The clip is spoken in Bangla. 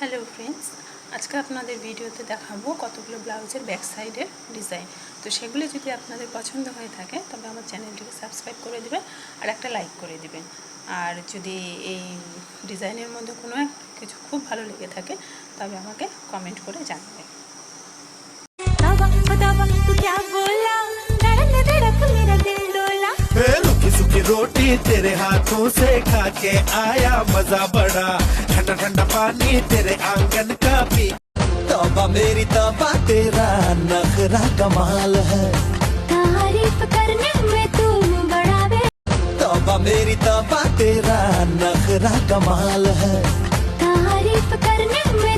হ্যালো ফ্রেন্ডস, আজকে আপনাদের ভিডিওতে দেখাবো কতগুলো ব্লাউজের ব্যাক সাইডের ডিজাইন। তো সেগুলি যদি আপনাদের পছন্দ হয়ে থাকে তবে আমার চ্যানেলটিকে সাবস্ক্রাইব করে দেবেন আর একটা লাইক করে দেবেন। আর যদি এই ডিজাইনের মধ্যে কোনো কিছু খুব ভালো লেগে থাকে তবে আমাকে কমেন্ট করে জানাবেন। रुखी सुखी रोटी तेरे हाथों से खा के आया मजा बड़ा, ठंडा ठंडा पानी तेरे आंगन का पी। तौबा मेरी तौबा तेरा नखरा कमाल है, तारीफ करने में तुम बड़ा तौबा मेरी तौबा तेरा नखरा कमाल है। तारीफ करने में